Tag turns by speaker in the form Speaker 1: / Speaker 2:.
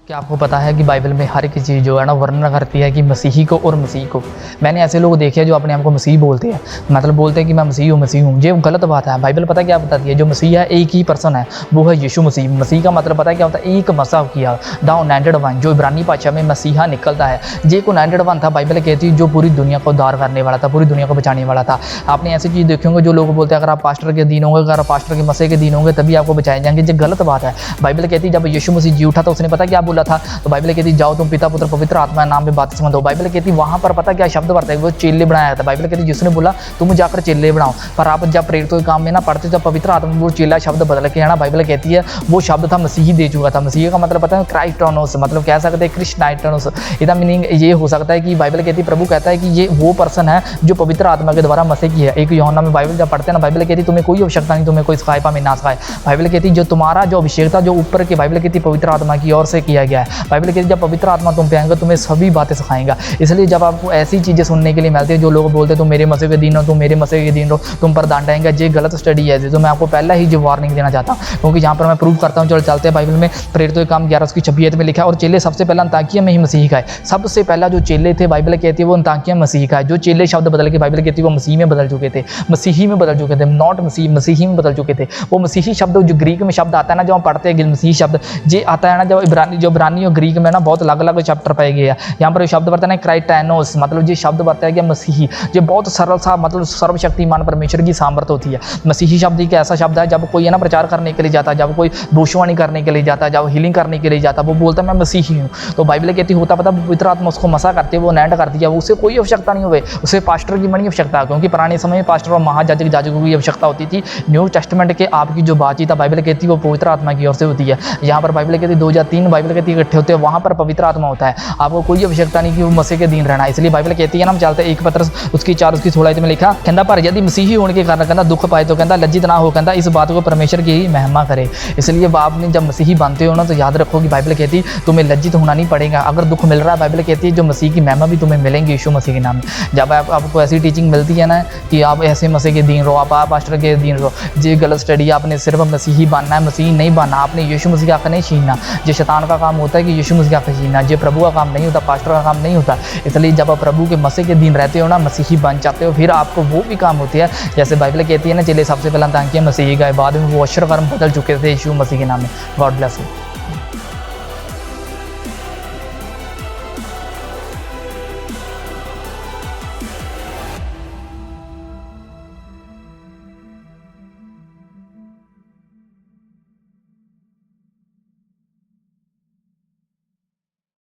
Speaker 1: क्या आपको पता है कि बाइबल में हर एक चीज़ जो है ना वर्णन करती है कि मसीही को और मसीह को। मैंने ऐसे लोग देखे हैं जो अपने आप को मसीह बोलते हैं, मतलब बोलते हैं कि मैं मसीह हूँ। ये गलत बात है। बाइबल पता क्या बताती है, जो मसीह है एक ही पर्सन है, वो है यीशु मसीह। मसीह का मतलब पता है क्या होता है, एक मसा किया द अनॉइंटेड वन, जो इब्रानी भाषा में मसीहा निकलता है। ये एक अनॉइंटेड वन था, बाइबल कहती है, जो पूरी दुनिया को उद्धार करने वाला था, पूरी दुनिया को बचाने वाला था। आपने ऐसी चीज़ देखे होंगे जो लोग बोलते हैं अगर आप पास्टर के दिन होंगे, अगर आप पास्टर के मसीह के दिन होंगे तभी आपको बचाए जाएंगे। ये गलत बात है। बाइबल कहती है जब यीशु मसीह जी उठा तो उसने पता क्या बोला था, तो बाइबल कहती जाओ तुम पिता पुत्र पवित्र आत्मा नाम में बातें दो। बाइबल कहती वहां पर पता क्या शब्द पढ़ता है, वो चेले बनाया था। बाइबल कहती जिसने बोला तुम जाकर चेले बनाओ, पर आप जब प्रेरितों के काम में ना पढ़ते जब पवित्र आत्मा वो चेला शब्द बदल के है ना, बाइबल कहती है वो शब्द था मसीही दे चुका था। मसीह का मतलब पता है क्राइस्टोनोस, मतलब कह सकते हैं क्रिस्टनाइटोनोस। इसका मीनिंग ये हो सकता है कि बाइबल कहती प्रभु कहता है कि ये वो पर्सन है जो पवित्र आत्मा के द्वारा मसीह की है। एक यूहन्ना में बाइबल जब पढ़ते हैं ना, बाइबल कहती तुम्हें कोई आवश्यकता नहीं, तुम्हें कोई सिखाए पाए ना सिखाए। बाइबल कहती जो तुम्हारा जो अभिषेक था जो ऊपर के, बाइबल कहती पवित्र आत्मा की ओर से किया गया है। बाइबल कहती जब पवित्र आत्मा तुम पे आएगा तुम्हें सभी बातें सिखाएगा। इसलिए जब आपको ऐसी चीज़ें सुनने के लिए मिलती है, जो लोग बोलते हैं तुम मेरे मसीह के दिन हो, तुम मेरे मसीह के दिन हो, तुम पर दांत आएंगे, ये गलत स्टडी है। तो मैं आपको पहला ही जो वार्निंग देना चाहता हूँ, क्योंकि जहाँ पर मैं प्रूव करता हूँ। चलो चलते हैं बाइबल में, प्रेरितों के काम 11:26 में लिखा है और चेले सबसे पहला अंताकिया में ही मसीह का है। सबसे पहला जो चेले थे बाइबल कहती है वो अंताकिया मसीह का है। जो चेले शब्द बदल के बाइबल कहती है वो मसीह में बदल चुके थे, मसीही में बदल चुके थे, नॉट मसीह, मसीही में बदल चुके थे। वो मसीही शब्द जो ग्रीक में शब्द आता है ना, जो हम पढ़ते हैं मसीही शब्द ये आता है ना, जो इब्रानी और ग्रीक में ना बहुत अलग अलग चैप्टर पाए गए हैं। यहाँ पर शब्द बरता है क्राइस्टोनोस, मतलब ये शब्द बरता है कि मसीही, ये बहुत सरल सा, मतलब सर्वशक्तिमान परमेश्वर की सामर्थ होती है। मसीही शब्द एक ऐसा शब्द है जब कोई है ना प्रचार करने के लिए जाता है, जब कोई भविष्यवाणी करने के लिए जाता है, जब हीलिंग करने के लिए जाता है, वो बोलता है मैं मसीही हूँ। तो बाइबल कहती होता पता पवित्र आत्मा उसको मसा करती है, वो नैंड करती है, उसे कोई आवश्यकता नहीं हुए, उसे पास्टर की बड़ी आवश्यकता है। क्योंकि पुराने समय में पास्टर और महाजाजक जाजकों की आवश्यकता होती थी। न्यू टेस्टमेंट के आपकी जो बातचीत है बाइबल कहती है वो पवित्र आत्मा की ओर से होती है। यहाँ पर बाइबल कहती 2 या 3 बाइबल कहती इकट्ठे होते हैं, वहाँ पर पवित्र आत्मा होता है। आपको कोई आवश्यकता नहीं कि वो मसीह के दिन रहना है। इसलिए बाइबल कहती है ना, हम चलते 1 पत्रस उसकी 4 उसकी 16 में लिखा कहता पर यदि मसीही होने के कारण कहता दुख पाए तो कहता लज्जित ना हो, कहता इस बात को परमेश्वर की ही महिमा करे। इसलिए आपने जब मसीही बनते हो ना तो याद रखो कि बाइबल कहती तुम्हें लज्जित होना नहीं पड़ेगा। अगर दुख मिल रहा है बाइबल कहती है जो मसीह की महिमा भी तुम्हें मिलेंगी यीशु मसीह के नाम में। जब आपको ऐसी टीचिंग मिलती है ना कि आप ऐसे मसीह के दिन रहो, आप पास्टर के दिन रहो, ये गलत स्टडी। आपने सिर्फ मसीही बनना है, मसीह नहीं बनना। आपने यीशु मसीह का हक नहीं छीनना। ये शैतान का काम होता है कि यीशु मसीह का हक छीनना। ये प्रभु का काम नहीं होता, पास्टर का काम नहीं होता। इसलिए जब आप प्रभु के मसीह के दिन रहते हो ना, मसीही बन जाते हो, फिर आपको वो भी काम होती है जैसे बाइबल कहती है ना, चले सबसे पहला ताकि मसीही का, बाद में वो अक्षर कर्म बदल चुके थे यीशु मसीह के नाम में। God bless you.